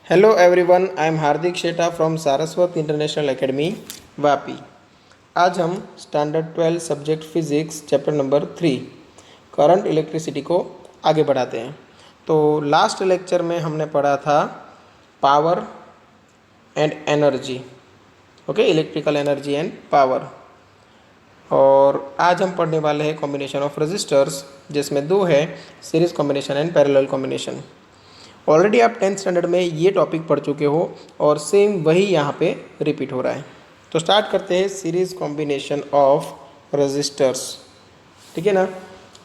Hello everyone, I am Hardik Shetha from Saraswat international academy Vapi. आज हम standard 12 subject physics chapter number 3 current electricity को आगे बढ़ाते हैं। तो लास्ट लेक्चर में हमने पढ़ा था power and energy, okay, electrical energy and power. और आज हम पढ़ने वाले हैं कॉम्बिनेशन ऑफ रजिस्टर्स, जिसमें दो है, series combination and parallel combination. Already आप 10th स्टैंडर्ड में ये टॉपिक पढ़ चुके हो और सेम वही यहाँ पे रिपीट हो रहा है। तो स्टार्ट करते हैं सीरीज कॉम्बिनेशन ऑफ रजिस्टर्स, ठीक है ना।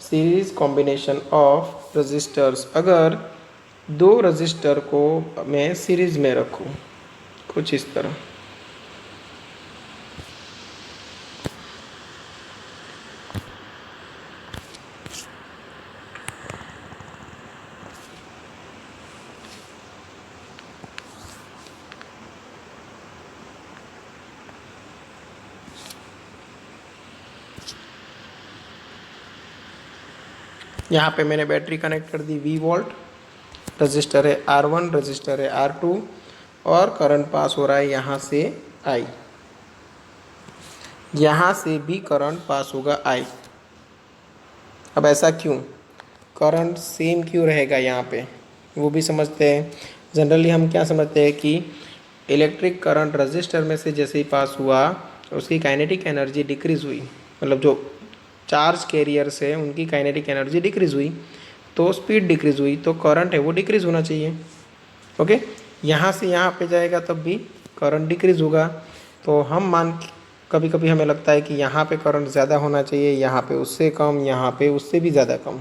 सीरीज कॉम्बिनेशन ऑफ रजिस्टर्स, अगर दो रजिस्टर को मैं सीरीज में रखूँ कुछ इस तरह, यहाँ पे मैंने बैटरी कनेक्ट कर दी V वोल्ट, रजिस्टर है R1, रजिस्टर है R2 और करंट पास हो रहा है यहाँ से I, यहाँ से भी करंट पास होगा I। अब ऐसा क्यों, करंट सेम क्यों रहेगा यहाँ पे, वो भी समझते हैं। जनरली हम क्या समझते हैं कि इलेक्ट्रिक करंट रजिस्टर में से जैसे ही पास हुआ उसकी काइनेटिक एनर्जी डिक्रीज़ हुई, मतलब जो चार्ज कैरियर्स है उनकी काइनेटिक एनर्जी डिक्रीज़ हुई, तो स्पीड डिक्रीज़ हुई, तो करंट है वो डिक्रीज़ होना चाहिए। ओके, यहाँ से यहाँ पे जाएगा तब भी करंट डिक्रीज़ होगा। तो हम कभी कभी हमें लगता है कि यहाँ पे करंट ज़्यादा होना चाहिए, यहाँ पे उससे कम, यहाँ पे उससे भी ज़्यादा कम।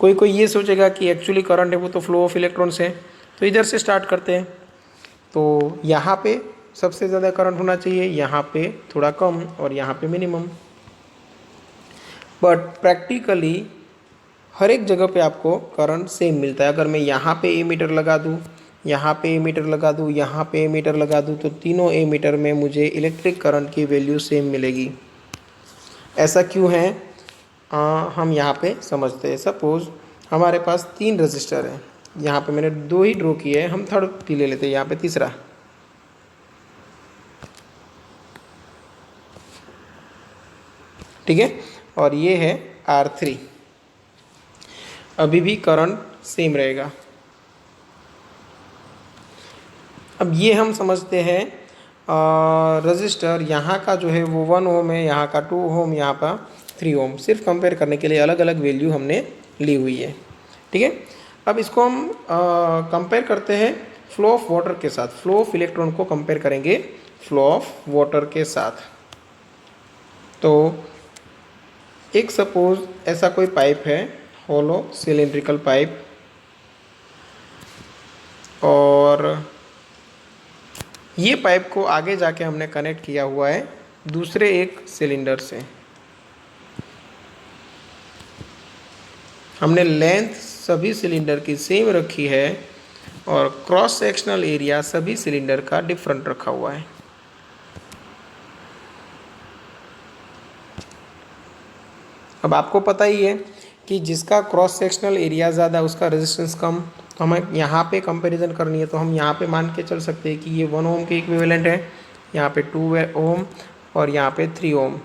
कोई कोई ये सोचेगा कि एक्चुअली करंट है वो तो फ्लो ऑफ इलेक्ट्रॉन्स है। तो इधर से स्टार्ट करते हैं। तो यहाँ पे सबसे ज़्यादा करंट होना चाहिए, यहाँ पे थोड़ा कम और यहाँ पे मिनिमम। बट प्रैक्टिकली हर एक जगह पे आपको करंट सेम मिलता है। अगर मैं यहाँ पे ए मीटर लगा दूँ, यहाँ पे ए मीटर लगा दूँ, यहाँ पे ए मीटर लगा दूँ, तो तीनों ए मीटर में मुझे इलेक्ट्रिक करंट की वैल्यू सेम मिलेगी। ऐसा क्यों है, हम यहाँ पे समझते हैं। सपोज हमारे पास 3 रजिस्टर हैं, यहाँ पे मैंने 2 ही ड्रॉ किए हैं, हम थर्ड भी ले लेते हैं, यहाँ पे तीसरा, ठीक है। और ये है R3, अभी भी करंट सेम रहेगा। अब ये हम समझते हैं रजिस्टर यहाँ का जो है वो 1 ओम है, यहाँ का 2 ओम, यहाँ का 3 ओम, सिर्फ कंपेयर करने के लिए अलग अलग वैल्यू हमने ली हुई है, ठीक है। अब इसको हम कंपेयर करते हैं फ्लो ऑफ वाटर के साथ। फ्लो ऑफ इलेक्ट्रॉन को कंपेयर करेंगे फ्लो ऑफ वाटर के साथ। तो एक सपोज ऐसा कोई पाइप है, होलो सिलिंड्रिकल पाइप, और ये पाइप को आगे जाके हमने कनेक्ट किया हुआ है दूसरे एक सिलेंडर से। हमने लेंथ सभी सिलेंडर की सेम रखी है और क्रॉस सेक्शनल एरिया सभी सिलेंडर का डिफरेंट रखा हुआ है। अब आपको पता ही है कि जिसका क्रॉस सेक्शनल एरिया ज़्यादा उसका रेजिस्टेंस कम। तो हमें यहाँ पे कंपैरिजन करनी है, तो हम यहाँ पे मान के चल सकते हैं कि ये 1 ओम के इक्विवेलेंट है, यहाँ पे 2 ओम और यहाँ पे 3 ओम।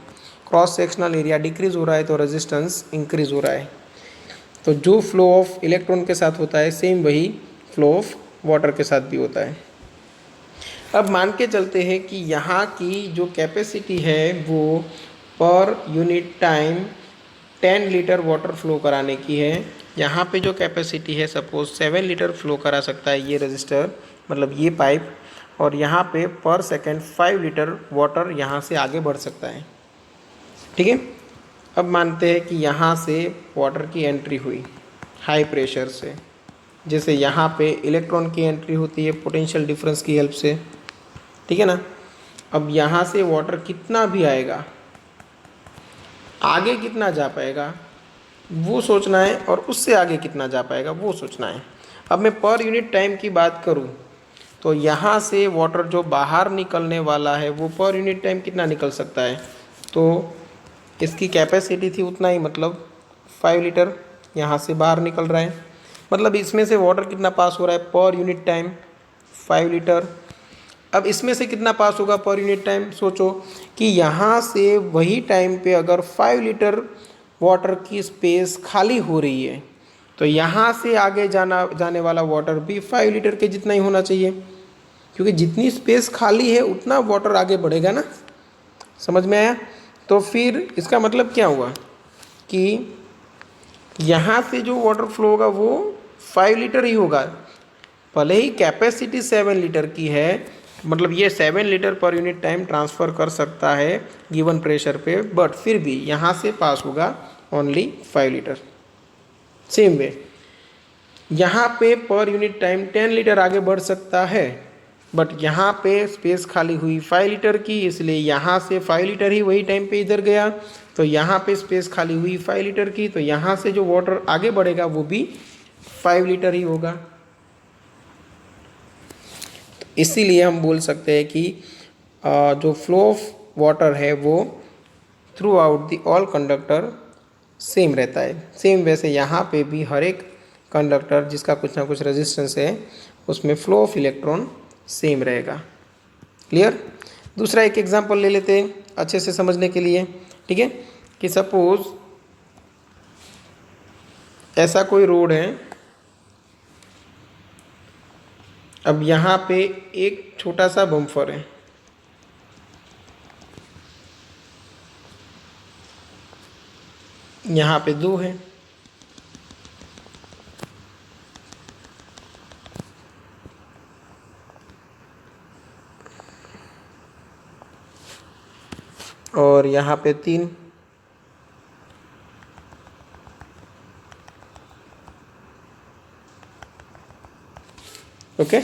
क्रॉस सेक्शनल एरिया डिक्रीज़ हो रहा है तो रेजिस्टेंस इंक्रीज़ हो रहा है। तो जो फ्लो ऑफ इलेक्ट्रॉन के साथ होता है सेम वही फ्लो ऑफ वाटर के साथ भी होता है। अब मान के चलते हैं कि यहाँ की जो कैपेसिटी है वो per unit time 10 litre water flow कराने की है। यहाँ पे जो कैपेसिटी है सपोज 7 लीटर फ्लो करा सकता है ये रजिस्टर, मतलब ये पाइप, और यहाँ पे पर सेकेंड 5 लीटर वाटर यहाँ से आगे बढ़ सकता है, ठीक है। अब मानते हैं कि यहाँ से वाटर की एंट्री हुई हाई प्रेशर से, जैसे यहाँ पे इलेक्ट्रॉन की एंट्री होती है पोटेंशियल डिफरेंस की हेल्प से, ठीक है ना। अब यहाँ से वाटर कितना भी आएगा, आगे कितना जा पाएगा वो सोचना है, और उससे आगे कितना जा पाएगा वो सोचना है। अब मैं पर यूनिट टाइम की बात करूं तो यहाँ से वाटर जो बाहर निकलने वाला है वो पर यूनिट टाइम कितना निकल सकता है, तो इसकी कैपेसिटी थी उतना ही, मतलब 5 लीटर यहाँ से बाहर निकल रहा है। मतलब इसमें से वाटर कितना पास हो रहा है पर यूनिट टाइम 5 लीटर। अब इसमें से कितना पास होगा पर यूनिट टाइम, सोचो कि यहाँ से वही टाइम पे अगर 5 लीटर वाटर की स्पेस खाली हो रही है तो यहाँ से आगे जाने वाला वाटर भी 5 लीटर के जितना ही होना चाहिए, क्योंकि जितनी स्पेस खाली है उतना वाटर आगे बढ़ेगा ना। समझ में आया? तो फिर इसका मतलब क्या हुआ कि यहाँ से जो वाटर फ्लो होगा वो 5 लीटर ही होगा, भले ही कैपेसिटी 7 लीटर की है, मतलब ये 7 litre per unit time transfer कर सकता है गिवन प्रेशर पे, बट फिर भी यहाँ से पास होगा ओनली 5 लीटर। सेम वे यहाँ पे पर यूनिट टाइम 10 लीटर आगे बढ़ सकता है, बट यहाँ पे स्पेस खाली हुई 5 लीटर की, इसलिए यहाँ से 5 लीटर ही वही टाइम पे इधर गया, तो यहाँ पे स्पेस खाली हुई 5 लीटर की, तो यहाँ से जो वाटर आगे बढ़ेगा वो भी 5 लीटर ही होगा। तो इसीलिए हम बोल सकते हैं कि जो फ्लो ऑफ वाटर है वो through out the all conductor same रहता है। सेम वैसे यहाँ पे भी हर एक कंडक्टर जिसका कुछ ना कुछ रेजिस्टेंस है उसमें फ्लो ऑफ इलेक्ट्रॉन सेम रहेगा। क्लियर? दूसरा एक एग्जांपल ले लेते हैं अच्छे से समझने के लिए, ठीक है? कि सपोज ऐसा कोई रोड है, अब यहाँ पे एक छोटा सा बम्फर है, यहाँ पे 2 है, और यहाँ पे 3, ओके?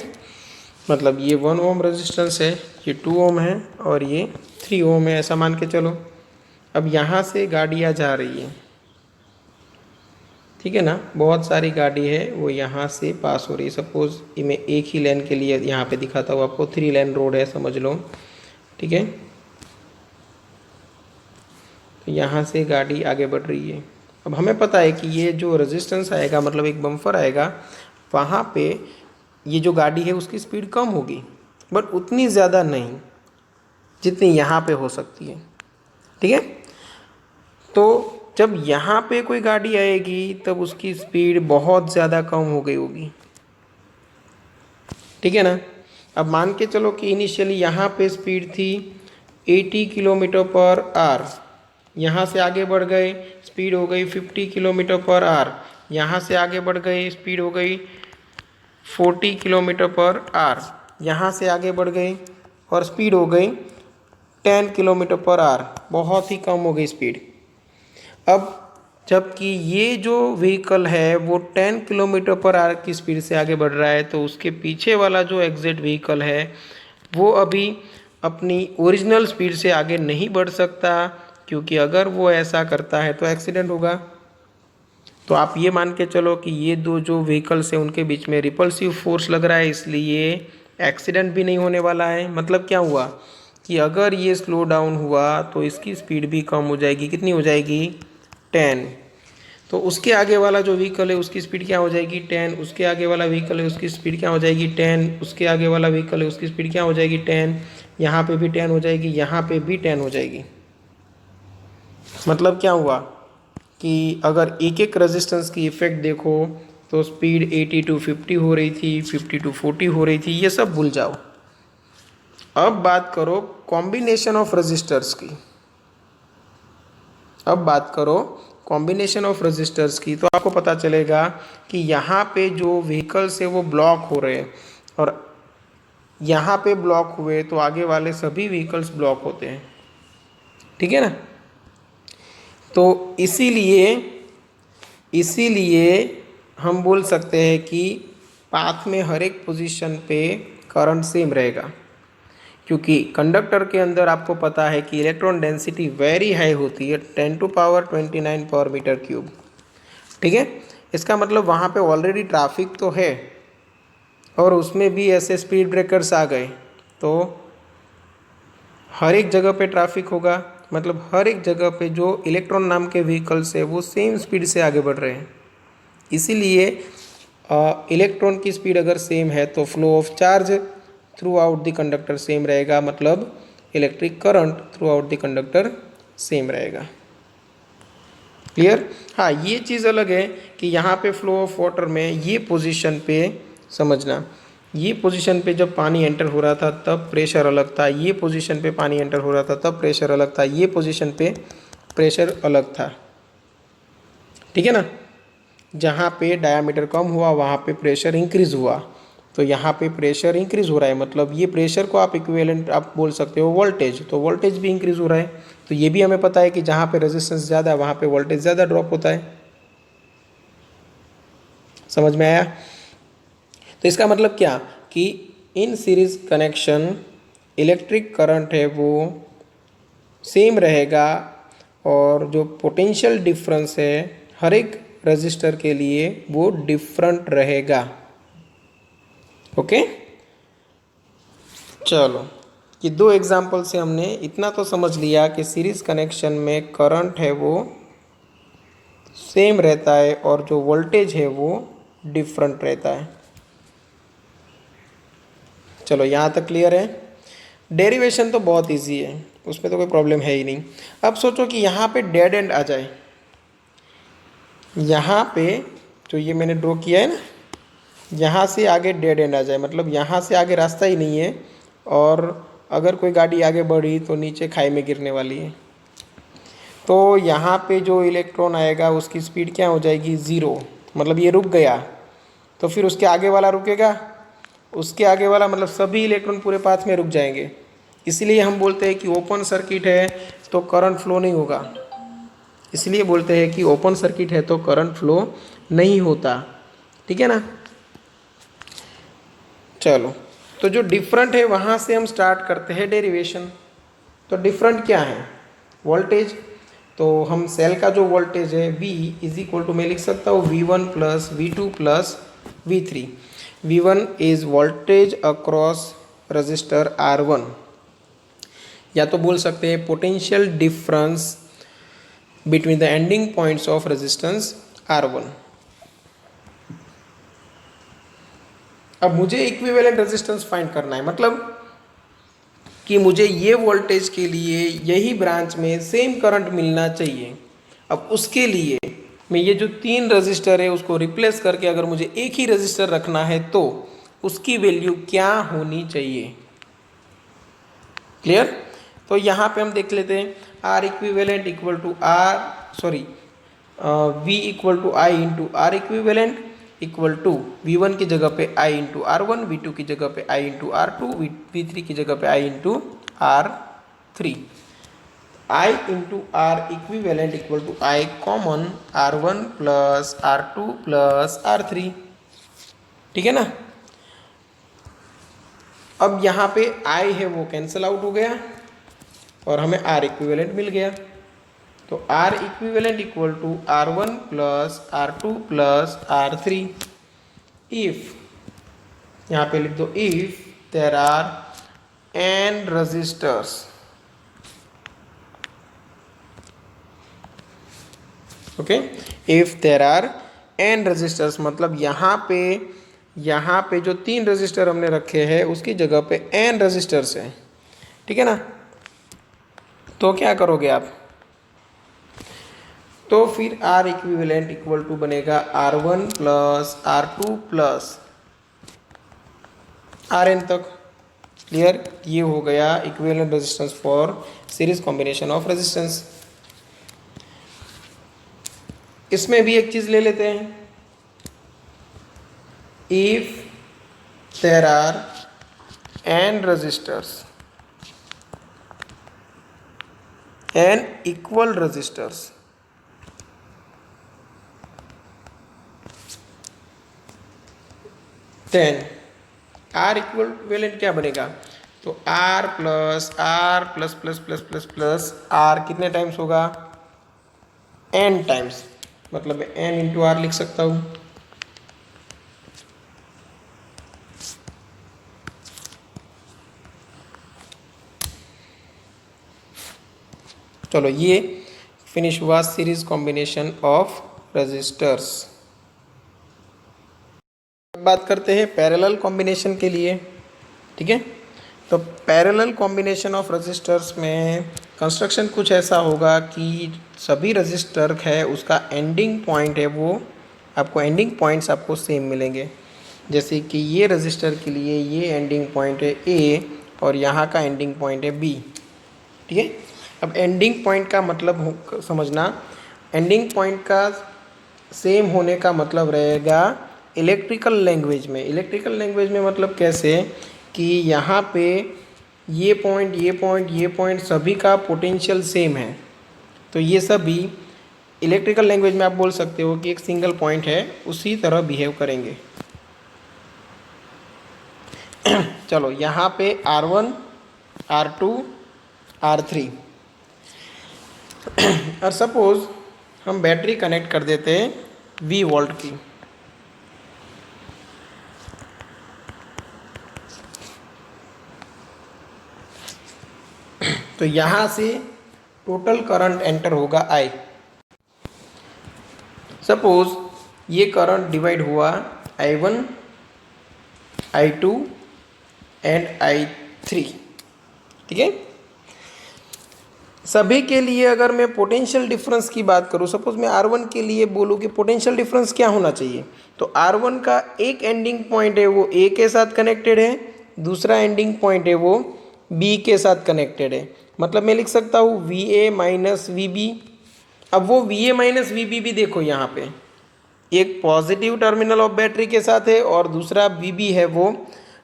मतलब ये 1 ओम रेजिस्टेंस है, ये 2 ओम है और ये 3 ओम है, ऐसा मान के चलो। अब यहाँ से गाड़ियाँ जा रही है, ठीक है ना? बहुत सारी गाड़ी है वो यहाँ से पास हो रही है। सपोज मैं एक ही लेन के लिए यहाँ पे दिखाता हूँ आपको, 3 लेन रोड है समझ लो, ठीक है? तो यहाँ से गाड़ी आगे बढ़ रही है। अब हमें पता है कि ये जो रेजिस्टेंस आएगा, मतलब एक बम्फर आएगा, वहाँ पे ये जो गाड़ी है उसकी स्पीड कम होगी, बट उतनी ज़्यादा नहीं जितनी यहाँ पे हो सकती है, ठीक है? तो जब यहाँ पे कोई गाड़ी आएगी तब उसकी स्पीड बहुत ज़्यादा कम हो गई होगी, ठीक है ना? अब मान के चलो कि इनिशियली यहाँ पे स्पीड थी 80 किलोमीटर पर आवर, यहाँ से आगे बढ़ गए स्पीड हो गई 50 किलोमीटर पर आवर, यहाँ से आगे बढ़ गए स्पीड हो गई 40 किलोमीटर पर आवर, यहाँ से आगे बढ़ गए और स्पीड हो गई 10 किलोमीटर पर आवर, बहुत ही कम हो गई स्पीड। अब जबकि ये जो व्हीकल है वो 10 किलोमीटर पर आवर की स्पीड से आगे बढ़ रहा है, तो उसके पीछे वाला जो एग्जैक्ट व्हीकल है वो अभी अपनी ओरिजिनल स्पीड से आगे नहीं बढ़ सकता, क्योंकि अगर वो ऐसा करता है तो एक्सीडेंट होगा। तो आप ये मान के चलो कि ये दो जो व्हीकल्स हैं उनके बीच में रिपल्सिव फोर्स लग रहा है, इसलिए एक्सीडेंट भी नहीं होने वाला है। मतलब क्या हुआ कि अगर ये स्लो डाउन हुआ तो इसकी स्पीड भी कम हो जाएगी। कितनी हो जाएगी? 10। तो उसके आगे वाला जो व्हीकल है उसकी स्पीड क्या हो जाएगी? 10। उसके आगे वाला व्हीकल है उसकी स्पीड क्या हो जाएगी? 10। उसके आगे वाला व्हीकल है उसकी स्पीड क्या हो जाएगी? 10। यहाँ पे भी 10 हो जाएगी, यहाँ पे भी 10 हो जाएगी। मतलब क्या हुआ कि अगर एक एक रेजिस्टेंस की इफेक्ट देखो तो स्पीड 80 टू 50 हो रही थी, 50 टू 40 हो रही थी, ये सब भूल जाओ। अब बात करो कॉम्बिनेशन ऑफ रजिस्टर्स की। अब बात करो कॉम्बिनेशन ऑफ रजिस्टर्स की, तो आपको पता चलेगा कि यहाँ पे जो व्हीकल्स है वो ब्लॉक हो रहे हैं, और यहाँ पे ब्लॉक हुए तो आगे वाले सभी व्हीकल्स ब्लॉक होते हैं, ठीक है ना? तो इसीलिए हम बोल सकते हैं कि पाथ में हर एक पोजीशन पे करंट सेम रहेगा, क्योंकि कंडक्टर के अंदर आपको पता है कि इलेक्ट्रॉन डेंसिटी वेरी हाई होती है, 10⁻29 पर मीटर क्यूब, ठीक है? इसका मतलब वहाँ पे ऑलरेडी ट्रैफिक तो है और उसमें भी ऐसे स्पीड ब्रेकर्स आ गए तो हर एक जगह पे ट्रैफिक होगा। मतलब हर एक जगह पे जो इलेक्ट्रॉन नाम के व्हीकल्स है वो सेम स्पीड से आगे बढ़ रहे हैं, इसीलिए इलेक्ट्रॉन की स्पीड अगर सेम है तो flow of charge through out the conductor same रहेगा, मतलब electric current through out the conductor same रहेगा। क्लियर? हाँ, ये चीज़ अलग है कि यहाँ पे फ्लो ऑफ वाटर में ये पोजीशन पे समझना, ये पोजीशन पे जब पानी एंटर हो रहा था तब प्रेशर अलग था, ये पोजीशन पे पानी एंटर हो रहा था तब प्रेशर अलग था, ये पोजीशन पे प्रेशर अलग था। ठीक है ना? जहाँ पे डायामीटर कम हुआ वहाँ पे प्रेशर इंक्रीज़ हुआ, तो यहाँ पे प्रेशर इंक्रीज़ हो रहा है, मतलब ये प्रेशर को आप इक्विवेलेंट आप बोल सकते हो वोल्टेज, तो वोल्टेज भी इंक्रीज़ हो रहा है। तो ये भी हमें पता है कि जहाँ पे रेजिस्टेंस ज़्यादा है वहाँ पे वोल्टेज ज़्यादा ड्रॉप होता है। समझ में आया? तो इसका मतलब क्या कि in series connection electric current है वो सेम रहेगा, और जो पोटेंशियल डिफरेंस है हर एक रजिस्टर के लिए वो डिफरेंट रहेगा। ओके, चलो ये दो एग्जाम्पल से हमने इतना तो समझ लिया कि सीरीज कनेक्शन में करंट है वो सेम रहता है और जो वोल्टेज है वो डिफरेंट रहता है। चलो यहाँ तक क्लियर है? डेरिवेशन तो बहुत इजी है, उसमें तो कोई प्रॉब्लम है ही नहीं। अब सोचो कि यहाँ पे डेड एंड आ जाए, यहाँ पे जो ये मैंने ड्रॉ किया है ना, यहाँ से आगे डेड एंड आ जाए, मतलब यहाँ से आगे रास्ता ही नहीं है, और अगर कोई गाड़ी आगे बढ़ी तो नीचे खाई में गिरने वाली है। तो यहाँ पे जो इलेक्ट्रॉन आएगा उसकी स्पीड क्या हो जाएगी? ज़ीरो, मतलब ये रुक गया, तो फिर उसके आगे वाला रुकेगा, उसके आगे वाला मतलब सभी इलेक्ट्रॉन पूरे पाथ में रुक जाएंगे। इसलिए हम बोलते हैं कि ओपन सर्किट है तो करंट फ्लो नहीं होगा, इसलिए बोलते हैं कि ओपन सर्किट है तो करंट फ्लो नहीं होता। ठीक है ना? चलो, तो जो डिफरेंट है वहाँ से हम स्टार्ट करते हैं डेरिवेशन। तो डिफरेंट क्या है? वोल्टेज। तो हम सेल का जो वोल्टेज है V इज इक्वल टू, मैं लिख सकता हूँ V1 plus V2 plus V3। V1 is voltage across register R1, या तो बोल सकते हैं potential difference between the ending points of resistance R1। अब मुझे इक्विवेलेंट रेजिस्टेंस फाइंड करना है, मतलब कि मुझे ये वोल्टेज के लिए यही ब्रांच में सेम करंट मिलना चाहिए। अब उसके लिए मैं ये जो तीन रजिस्टर है उसको रिप्लेस करके अगर मुझे एक ही रजिस्टर रखना है तो उसकी वैल्यू क्या होनी चाहिए? क्लियर? तो यहाँ पे हम देख लेते हैं, R equivalent equal to V equal to I into R equivalent equal to V1 की जगह पे I इंटू R1, V2 की जगह पे I इंटू R2, V3 की जगह पे I into R3। I into R equivalent equal to I common R1 plus R2 plus R3। ठीक है ना? अब यहाँ पे I है वो कैंसिल आउट हो गया और हमें R इक्विवेलेंट मिल गया। तो R equivalent equal to R1 plus R2 plus R3 if, यहाँ पे लिख दो, if there are n resistors, okay, if there are n resistors, मतलब यहाँ पे जो तीन रजिस्टर हमने रखे हैं उसकी जगह पे n रजिस्टर्स हैं। ठीक है ना? तो क्या करोगे आप? तो फिर R इक्विवेलेंट इक्वल टू बनेगा R1 plus R2 plus Rn तक। क्लियर? ये हो गया equivalent resistance for series combination of resistance. इसमें भी एक चीज ले लेते हैं, if there are n resistors, n equal resistors, then R equivalent क्या बनेगा? तो R plus R plus plus plus plus plus R कितने टाइम्स होगा? n टाइम्स, मतलब मैं n इंटू R लिख सकता हूँ। चलो, ये फिनिश हुआ सीरीज कॉम्बिनेशन ऑफ रजिस्टर्स। बात करते हैं पैरेलल कॉम्बिनेशन के लिए। ठीक है, तो पैरेलल कॉम्बिनेशन ऑफ रजिस्टर्स में कंस्ट्रक्शन कुछ ऐसा होगा कि सभी रजिस्टर है उसका एंडिंग पॉइंट है वो आपको एंडिंग पॉइंट्स आपको सेम मिलेंगे। जैसे कि ये रजिस्टर के लिए ये एंडिंग पॉइंट है ए और यहाँ का एंडिंग पॉइंट है बी। ठीक है, अब एंडिंग पॉइंट का मतलब समझना, एंडिंग पॉइंट का सेम होने का मतलब रहेगा इलेक्ट्रिकल लैंग्वेज में। इलेक्ट्रिकल लैंग्वेज में मतलब कैसे कि यहाँ पे ये पॉइंट ये पॉइंट ये पॉइंट सभी का पोटेंशियल सेम है, तो ये सभी इलेक्ट्रिकल लैंग्वेज में आप बोल सकते हो कि एक सिंगल पॉइंट है, उसी तरह बिहेव करेंगे। चलो यहाँ पे R1 R2 R3 और सपोज हम बैटरी कनेक्ट कर देते हैं 20 वोल्ट की। तो यहाँ से टोटल करंट एंटर होगा I। सपोज ये करंट डिवाइड हुआ I1 I2 एंड I3। ठीक है, सभी के लिए अगर मैं पोटेंशियल डिफरेंस की बात करूँ, सपोज मैं R1 के लिए बोलूँ कि पोटेंशियल डिफरेंस क्या होना चाहिए, तो R1 का एक एंडिंग पॉइंट है वो A के साथ कनेक्टेड है, दूसरा एंडिंग पॉइंट है वो B के साथ कनेक्टेड है। मतलब मैं लिख सकता हूँ VA माइनस VB। अब वो VA माइनस VB भी देखो यहाँ पे एक पॉजिटिव टर्मिनल ऑफ बैटरी के साथ है और दूसरा VB है वो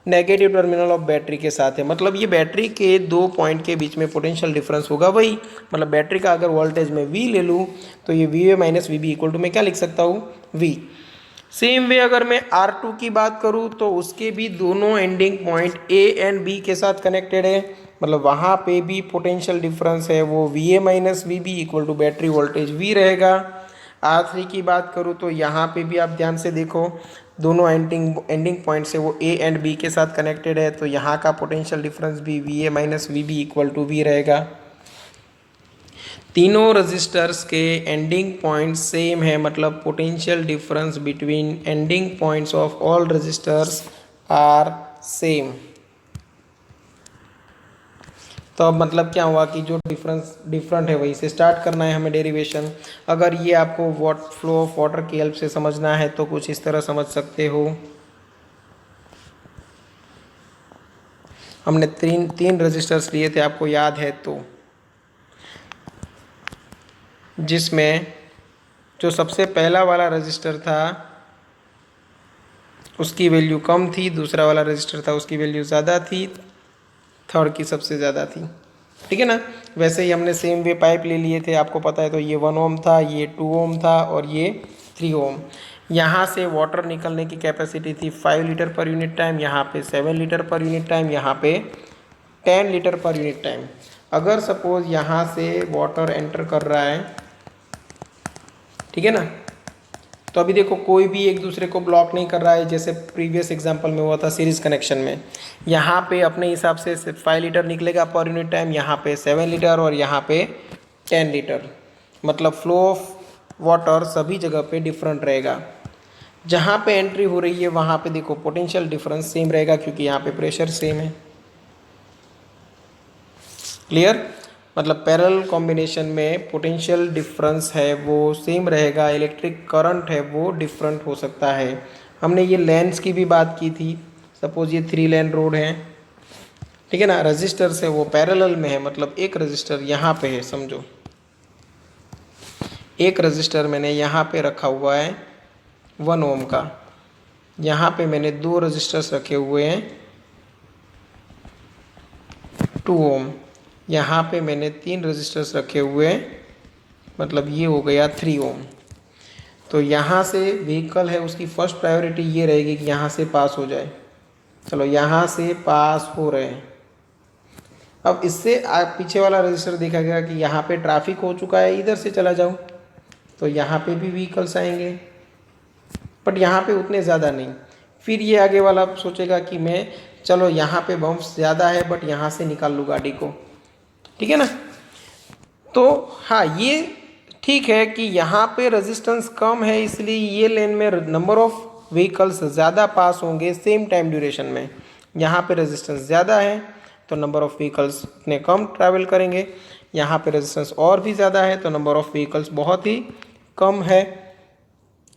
नेगेटिव टर्मिनल ऑफ बैटरी के साथ है। मतलब ये बैटरी के दो पॉइंट के बीच में पोटेंशियल डिफरेंस होगा वही, मतलब बैटरी का अगर वोल्टेज में V ले लूँ तो ये VA minus VB equal to मैं क्या लिख सकता हूँ V। सेम वे अगर मैं R2 की बात करूँ तो उसके भी दोनों ending point A and B के साथ कनेक्टेड है, मतलब वहाँ पे भी पोटेंशियल डिफरेंस है वो VA minus VB equal to battery voltage V रहेगा। R3 की बात करूँ तो यहाँ पे भी आप ध्यान से देखो दोनों एंडिंग पॉइंट से वो A एंड B के साथ कनेक्टेड है, तो यहाँ का पोटेंशियल डिफरेंस भी VA minus VB equal to V रहेगा। तीनों रजिस्टर्स के एंडिंग पॉइंट सेम है, मतलब potential difference between ending points of all resistors are same. तो अब मतलब क्या हुआ कि जो डिफरेंट है वही से स्टार्ट करना है हमें डेरिवेशन। अगर ये आपको फ्लो ऑफ वाटर की हेल्प से समझना है तो कुछ इस तरह समझ सकते हो। हमने तीन रजिस्टर्स लिए थे आपको याद है तो, जिसमें जो सबसे पहला वाला रजिस्टर था उसकी वैल्यू कम थी, दूसरा वाला रजिस्टर था उसकी वैल्यू ज़्यादा थी, थर्ड की सबसे ज़्यादा थी। ठीक है ना, वैसे ही हमने सेम वे पाइप ले लिए थे, आपको पता है, तो ये 1 ओम था, ये 2 ओम था और ये 3 ओम। यहाँ से वाटर निकलने की कैपेसिटी थी 5 लीटर पर यूनिट टाइम, यहाँ पे 7 लीटर पर यूनिट टाइम, यहाँ पे 10 लीटर पर यूनिट टाइम। अगर सपोज यहाँ से वाटर एंटर कर रहा है, ठीक है ना, तो अभी देखो कोई भी एक दूसरे को ब्लॉक नहीं कर रहा है, जैसे प्रीवियस एग्जांपल में हुआ था सीरीज कनेक्शन में। यहाँ पे अपने हिसाब से 5 लीटर निकलेगा पर यूनिट टाइम, यहाँ पे 7 लीटर और यहाँ पे 10 लीटर। मतलब फ्लो ऑफ वाटर सभी जगह पे डिफरेंट रहेगा। जहाँ पे एंट्री हो रही है वहाँ पे देखो पोटेंशियल डिफरेंस सेम रहेगा क्योंकि यहाँ पे प्रेशर सेम है। क्लियर, मतलब पैरेलल कॉम्बिनेशन में पोटेंशियल डिफरेंस है वो सेम रहेगा, इलेक्ट्रिक करंट है वो डिफरेंट हो सकता है। हमने ये लेंस की भी बात की थी, सपोज ये 3 लेन रोड है, ठीक है ना, रजिस्टर से वो पैरेलल में है, मतलब एक रजिस्टर यहाँ पे है, समझो एक रजिस्टर मैंने यहाँ पे रखा हुआ है 1 ओम का, यहाँ पे मैंने 2 रजिस्टर्स रखे हुए हैं 2 ओम, यहाँ पे मैंने 3 रजिस्टर्स रखे हुए हैं, मतलब ये हो गया 3 ओम। तो यहाँ से व्हीकल है उसकी फर्स्ट प्रायोरिटी ये रहेगी कि यहाँ से पास हो जाए। चलो यहाँ से पास हो रहे हैं। अब इससे आप पीछे वाला रजिस्टर देखा गया कि यहाँ पे ट्रैफिक हो चुका है, इधर से चला जाऊँ तो यहाँ पे भी व्हीकल्स आएंगे, बट यहाँ पे उतने ज़्यादा नहीं। फिर ये आगे वाला सोचेगा कि मैं चलो यहाँ पे बम्प्स ज़्यादा है बट यहाँ से निकाल लूँ गाड़ी को, ठीक है ना। तो हाँ, ये ठीक है कि यहाँ पे रेजिस्टेंस कम है इसलिए ये लेन में नंबर ऑफ व्हीकल्स ज़्यादा पास होंगे सेम टाइम ड्यूरेशन में। यहाँ पे रेजिस्टेंस ज़्यादा है तो नंबर ऑफ़ व्हीकल्स उतने कम ट्रैवल करेंगे, यहाँ पे रेजिस्टेंस और भी ज़्यादा है तो नंबर ऑफ़ व्हीकल्स बहुत ही कम है।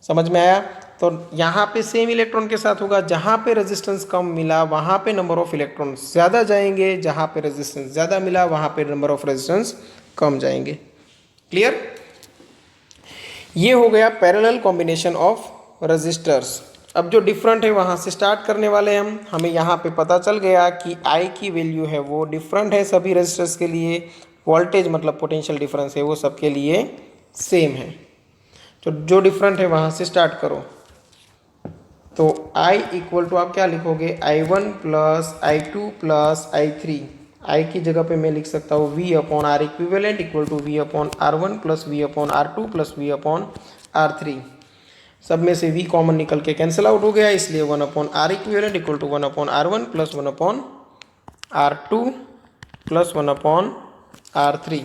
समझ में आया? तो यहाँ पे सेम इलेक्ट्रॉन के साथ होगा, जहाँ पे रेजिस्टेंस कम मिला वहाँ पे नंबर ऑफ़ इलेक्ट्रॉन ज़्यादा जाएंगे, जहाँ पे रेजिस्टेंस ज़्यादा मिला वहाँ पे नंबर ऑफ़ रेजिस्टेंस कम जाएंगे। क्लियर? ये हो गया पैरेलल कॉम्बिनेशन ऑफ रजिस्टर्स। अब जो डिफरेंट है वहाँ से स्टार्ट करने वाले हम। हमें यहाँ पे पता चल गया कि I की वैल्यू है वो डिफरेंट है सभी रजिस्टर्स के लिए, वोल्टेज मतलब पोटेंशियल डिफरेंस है वो सबके लिए सेम है। तो जो डिफरेंट है वहाँ से स्टार्ट करो। तो I इक्वल टू आप क्या लिखोगे, I1 plus I2 plus I3। I की जगह पे मैं लिख सकता हूँ V upon R equivalent equal to V upon R1 plus V upon R2 plus V upon R3। सब में से V कॉमन निकल के कैंसिल आउट हो गया, इसलिए 1 upon R equivalent equal to 1 upon R1 plus 1 upon R2 plus 1 upon R3।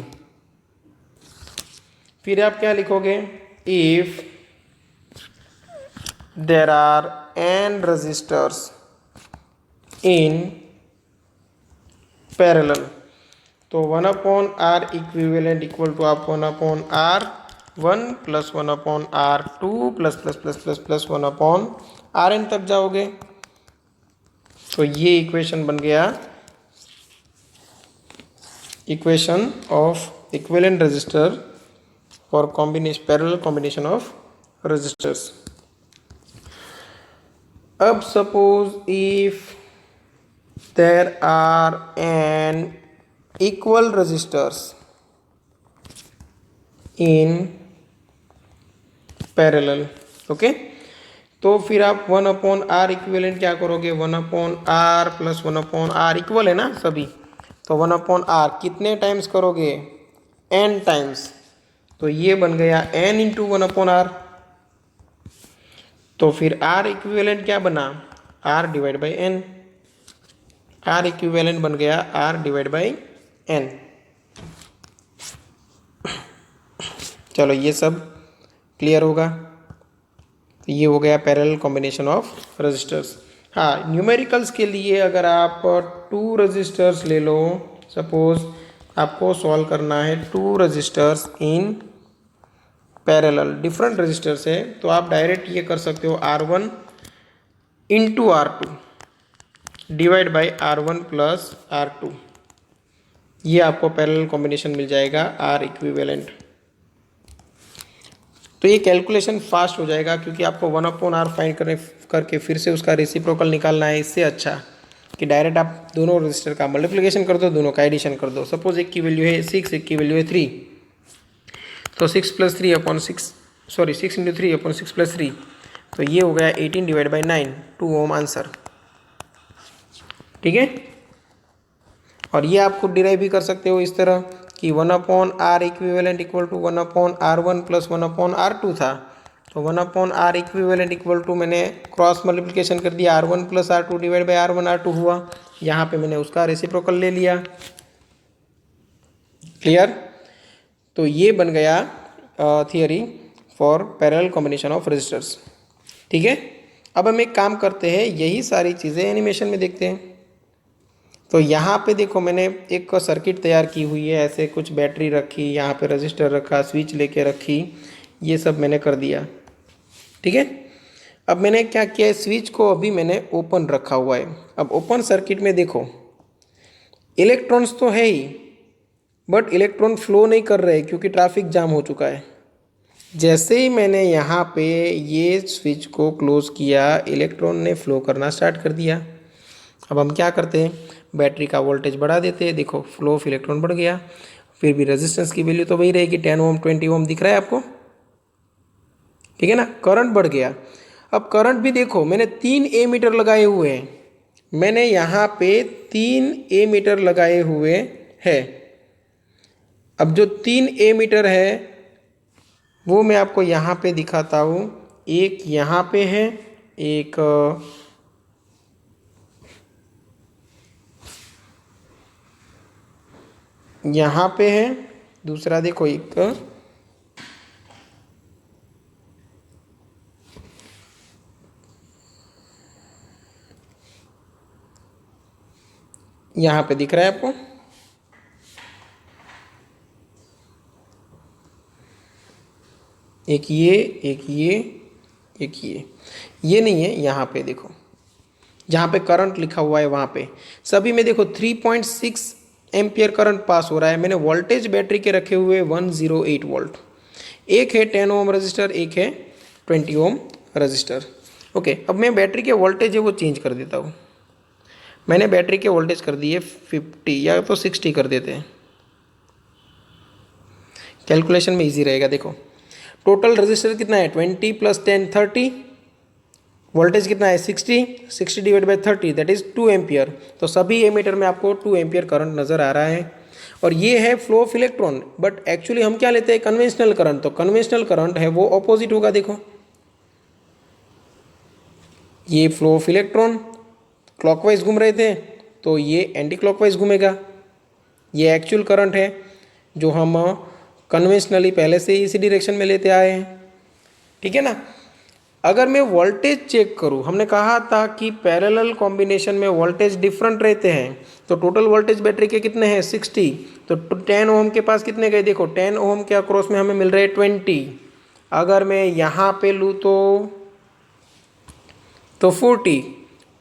फिर आप क्या लिखोगे, if there are n resistors in parallel तो 1 upon R equivalent equal to आप 1 upon R1 plus 1 upon R2 plus plus plus plus plus 1 upon Rn तक जाओगे। तो ये इक्वेशन बन गया equation of equivalent resistor for combination parallel combination of registers. अब suppose if there are n equal resistors in parallel, okay तो फिर आप 1 अपॉन आर इक्विवेलेंट क्या करोगे, 1 upon R plus 1 upon R equal है ना सभी, तो 1 अपॉन आर कितने टाइम्स करोगे, n टाइम्स, तो ये बन गया n इंटू 1 अपॉन आर। तो फिर R इक्विवेलेंट क्या बना, R divide by n, R equivalent बन गया R डिवाइड बाई n। चलो ये सब क्लियर होगा। तो ये हो गया पैरेलल कॉम्बिनेशन ऑफ रजिस्टर्स। हाँ, न्यूमेरिकल्स के लिए अगर आप 2 रजिस्टर्स ले लो, सपोज आपको सॉल्व करना है 2 resistors in parallel, different resistors है, तो आप डायरेक्ट ये कर सकते हो R1 into R2 divide by R1 plus R2, ये आपको पैरेलल कॉम्बिनेशन मिल जाएगा R इक्विवेलेंट। तो ये कैलकुलेशन फास्ट हो जाएगा क्योंकि आपको 1 अपॉन आर फाइंड करके फिर से उसका रेसिप्रोकल निकालना है। इससे अच्छा कि डायरेक्ट आप दोनों रजिस्टर का मल्टीप्लिकेशन कर दो, दोनों का एडिशन कर दो। सपोज एक की वैल्यू है 6, एक की वैल्यू है 3, तो 6 plus 3 upon 6 sorry 6 into 3 upon 6 plus 3, तो ये हो गया 18 डिवाइड बाई 9, 2 ओम आंसर। ठीक है, और ये आप खुद डिराइव भी कर सकते हो इस तरह कि 1 upon R equivalent equal to 1 upon R1 plus 1 upon R2 था, तो 1 upon R equivalent equal to मैंने क्रॉस मल्टीप्लिकेशन कर दिया, R1 plus R2 divide by R1 R2 हुआ, यहाँ पे मैंने उसका रेसिप्रोकल ले लिया। क्लियर? तो ये बन गया theory for parallel combination of resistors. ठीक है, अब हम एक काम करते हैं, यही सारी चीज़ें एनिमेशन में देखते हैं। तो यहाँ पे देखो मैंने एक सर्किट तैयार की हुई है, ऐसे कुछ बैटरी रखी, यहाँ पे रजिस्टर रखा, स्विच लेके रखी, ये सब मैंने कर दिया। ठीक है, अब मैंने क्या किया है, स्विच को अभी मैंने ओपन रखा हुआ है। अब ओपन सर्किट में देखो इलेक्ट्रॉन्स तो है ही, बट इलेक्ट्रॉन फ्लो नहीं कर रहे क्योंकि ट्रैफिक जाम हो चुका है। जैसे ही मैंने यहाँ पे ये स्विच को क्लोज किया, इलेक्ट्रॉन ने फ्लो करना स्टार्ट कर दिया। अब हम क्या करते हैं, बैटरी का वोल्टेज बढ़ा देते हैं, देखो फ्लो ऑफ इलेक्ट्रॉन बढ़ गया। फिर भी रेजिस्टेंस की वैल्यू तो वही रहेगी, 10 ओम 20 ओम दिख रहा है आपको। ठीक है ना, करंट बढ़ गया। अब करंट भी देखो मैंने 3 एमीटर लगाए हुए हैं, मैंने यहाँ पे 3 एमीटर लगाए हुए हैं। अब जो 3 एमीटर है वो मैं आपको यहाँ पे दिखाता हूँ, एक यहाँ पे है, एक यहाँ पे है, दूसरा देखो एक यहाँ पे दिख रहा है आपको, एक ये, एक ये, एक ये नहीं है, यहाँ पे देखो जहाँ पे करंट लिखा हुआ है वहाँ पे सभी में देखो 3.6 एम्पियर करंट पास हो रहा है। मैंने वोल्टेज बैटरी के रखे हुए 108 वोल्ट, एक है 10 ओम रजिस्टर, एक है 20 ओम रजिस्टर। ओके, अब मैं बैटरी के वोल्टेज है वो चेंज कर देता हूँ। मैंने बैटरी के वोल्टेज कर दिए 50 या तो 60 कर देते हैं, कैलकुलेशन में इजी रहेगा। देखो टोटल रजिस्टर कितना है 20 + 10 30, वोल्टेज कितना है 60 divide by 30 that is 2 ampere. तो सभी एमीटर में आपको 2 एम्पियर करंट नज़र आ रहा है। और ये है flow of electron, but actually हम क्या लेते हैं कन्वेंशनल करंट। तो कन्वेंशनल करंट है वो ऑपोजिट होगा। देखो ये फ्लो ऑफ इलेक्ट्रॉन क्लॉकवाइज घूम रहे थे तो ये एंटी क्लॉकवाइज घूमेगा। ये एक्चुअल करंट है जो हम कन्वेंशनली पहले से ही इसी डायरेक्शन में लेते आए हैं, ठीक है ना। अगर मैं वोल्टेज चेक करूं, हमने कहा था कि पैरेलल कॉम्बिनेशन में वोल्टेज डिफरेंट रहते हैं। तो टोटल वोल्टेज बैटरी के कितने हैं 60, तो 10 ओम के पास कितने गए देखो 10 ओम के अक्रॉस में हमें मिल रहे हैं 20। अगर मैं यहाँ पे लूँ तो 40,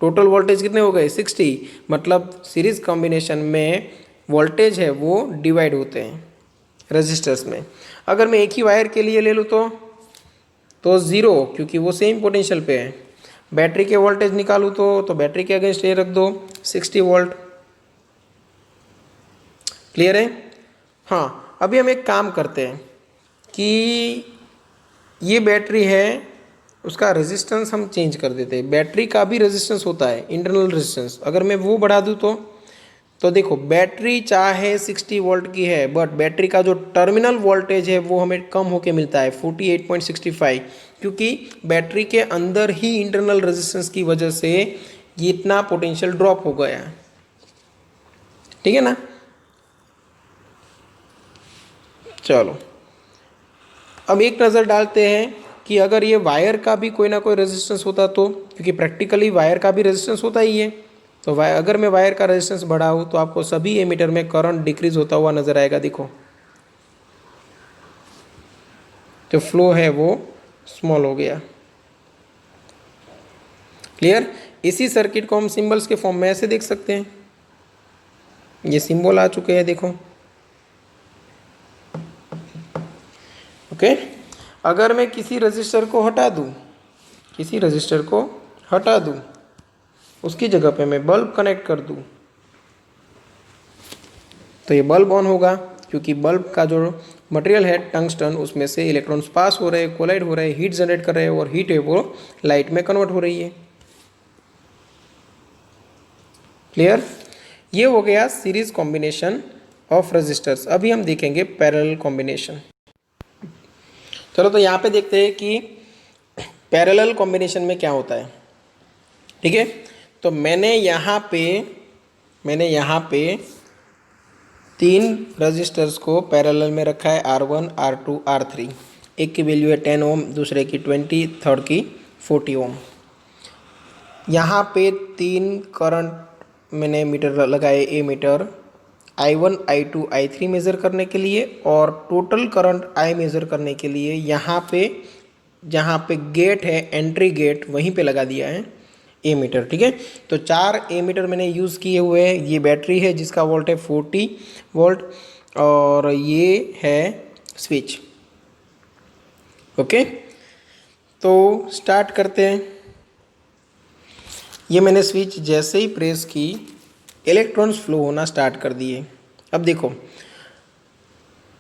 टोटल वोल्टेज कितने हो गए 60। मतलब सीरीज कॉम्बिनेशन में वोल्टेज है वो डिवाइड होते हैं रजिस्टर्स में। अगर मैं एक ही वायर के लिए ले लूँ तो 0, क्योंकि वो सेम पोटेंशियल पे है। बैटरी के वोल्टेज निकालूँ तो बैटरी के अगेंस्ट ये रख दो 60 वोल्ट। क्लियर है। हाँ, अभी हम एक काम करते हैं कि ये बैटरी है उसका रेजिस्टेंस हम चेंज कर देते हैं। बैटरी का भी रेजिस्टेंस होता है इंटरनल रेजिस्टेंस, अगर मैं वो बढ़ा दूँ तो देखो बैटरी चाहे 60 वोल्ट की है बट बैटरी का जो टर्मिनल वोल्टेज है वो हमें कम होके मिलता है 48.65, क्योंकि बैटरी के अंदर ही इंटरनल रेजिस्टेंस की वजह से ये इतना पोटेंशियल ड्रॉप हो गया है, ठीक है ना। चलो अब एक नज़र डालते हैं कि अगर ये वायर का भी कोई ना कोई रेजिस्टेंस होता तो, क्योंकि प्रैक्टिकली वायर का भी रेजिस्टेंस होता ही है। तो अगर मैं वायर का रेजिस्टेंस बढ़ाऊँ तो आपको सभी एमीटर में करंट डिक्रीज होता हुआ नजर आएगा। देखो जो फ्लो है वो स्मॉल हो गया। क्लियर। इसी सर्किट को हम सिंबल्स के फॉर्म में ऐसे देख सकते हैं, ये सिंबल आ चुके हैं देखो। ओके, अगर मैं किसी रजिस्टर को हटा दूं, उसकी जगह पे मैं बल्ब कनेक्ट कर दूं तो ये बल्ब ऑन होगा, क्योंकि बल्ब का जो मटेरियल है टंगस्टन, उसमें से इलेक्ट्रॉन्स पास हो रहे हैं, कोलाइड हो रहे हैं, हीट जनरेट कर रहे हैं और हीट है वो लाइट में कन्वर्ट हो रही है। क्लियर। ये हो गया सीरीज कॉम्बिनेशन ऑफ रजिस्टर्स। अभी हम देखेंगे पैरेलल कॉम्बिनेशन। चलो तो यहाँ पे देखते हैं कि पैरेलल कॉम्बिनेशन में क्या होता है, ठीक है। तो मैंने यहाँ पे 3 रजिस्टर्स को पैरेलल में रखा है, R1, R2, R3। एक की वैल्यू है 10 ओम, दूसरे की 20, थर्ड की 40 ओम। यहाँ पे 3 करंट मैंने मीटर लगाए, ए metre I1, I2, I3 measure करने के लिए और टोटल करंट I मेज़र करने के लिए यहाँ पे जहाँ पे गेट है एंट्री गेट वहीं पे लगा दिया है ए मीटर, ठीक है। तो 4 ए मीटर मैंने यूज़ किए हुए हैं। ये बैटरी है जिसका वोल्ट है 40 वोल्ट और ये है स्विच। ओके, तो स्टार्ट करते हैं। ये मैंने स्विच जैसे ही प्रेस की इलेक्ट्रॉन्स फ्लो होना स्टार्ट कर दिए। अब देखो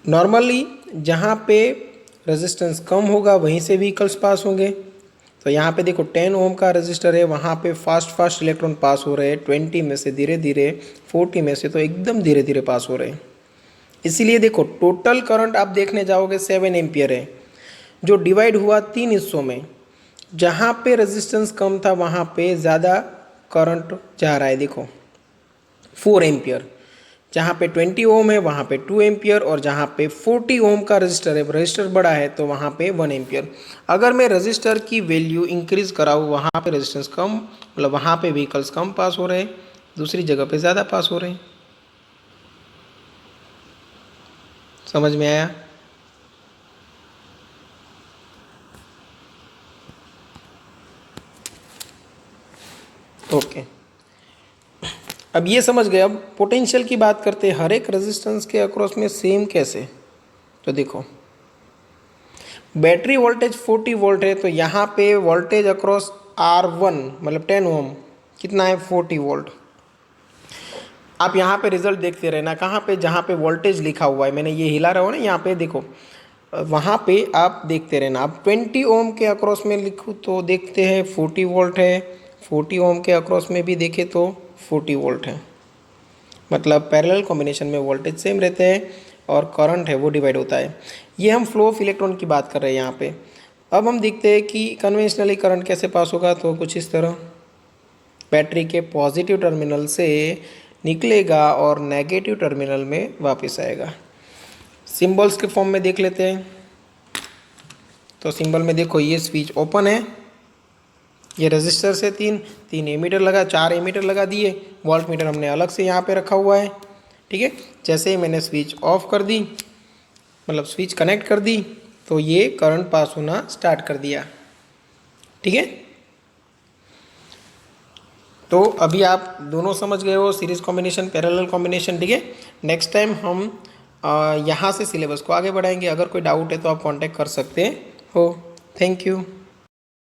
नॉर्मली जहाँ पे रेजिस्टेंस कम होगा वहीं से व्हीकल्स पास होंगे। तो यहाँ पे देखो 10 ओम का रजिस्टर है, वहाँ पे फास्ट इलेक्ट्रॉन पास हो रहे हैं। 20 में से धीरे धीरे, 40 में से तो एकदम धीरे धीरे पास हो रहे हैं। इसीलिए देखो टोटल करंट आप देखने जाओगे 7 एम्पियर है, जो डिवाइड हुआ 3 हिस्सों में। जहाँ पे रेजिस्टेंस कम था वहाँ पे ज़्यादा करंट जा रहा है। देखो 4 एम्पियर, जहाँ पे 20 ओम है वहाँ पे 2 एम्पियर और जहाँ पे 40 ओम का रजिस्टर है, रजिस्टर बड़ा है तो वहाँ पे 1 एम्पियर। अगर मैं रजिस्टर की वैल्यू इंक्रीज कराऊँ वहाँ पे रेजिस्टेंस कम, मतलब वहाँ पे व्हीकल्स कम पास हो रहे हैं, दूसरी जगह पे ज़्यादा पास हो रहे हैं। समझ में आया? ओके, अब ये समझ गए। अब पोटेंशियल की बात करते हैं, हर एक रेजिस्टेंस के अक्रॉस में सेम कैसे। तो देखो, बैटरी वोल्टेज 40 वोल्ट है, तो यहाँ पे वोल्टेज अक्रॉस R1 मतलब 10 ओम कितना है, 40 वोल्ट। आप यहाँ पे रिजल्ट देखते रहना, कहाँ पे, जहाँ पे वोल्टेज लिखा हुआ है, मैंने ये हिला रहा हूँ ना, यहाँ पे देखो, वहाँ पे आप देखते रहना। अब 20 ओम के अक्रॉस में लिखूँ तो देखते हैं 40 वोल्ट है, 40 ओम के अक्रॉस में भी देखें तो 40 वोल्ट है। मतलब पैरेलल कॉम्बिनेशन में वोल्टेज सेम रहते हैं और करंट है वो डिवाइड होता है। ये हम फ्लो ऑफ इलेक्ट्रॉन की बात कर रहे हैं यहाँ पे। अब हम देखते हैं कि कन्वेंशनली करंट कैसे पास होगा। तो कुछ इस तरह बैटरी के पॉजिटिव टर्मिनल से निकलेगा और नेगेटिव टर्मिनल में वापस आएगा। सिंबल्स के फॉर्म में देख लेते हैं। तो सिंबल में देखो, ये स्विच ओपन है, ये रजिस्टर से तीन एमीटर लगा, 4 एमीटर लगा दिए, वोल्ट मीटर हमने अलग से यहाँ पे रखा हुआ है। ठीक है, जैसे ही मैंने स्विच ऑफ कर दी, मतलब स्विच कनेक्ट कर दी, तो ये करंट पास होना स्टार्ट कर दिया। ठीक है, तो अभी आप दोनों समझ गए हो, सीरीज कॉम्बिनेशन, पैरेलल कॉम्बिनेशन। ठीक है, नेक्स्ट टाइम हम यहाँ से सिलेबस को आगे बढ़ाएंगे। अगर कोई डाउट है तो आप कांटेक्ट कर सकते हो। Thank you.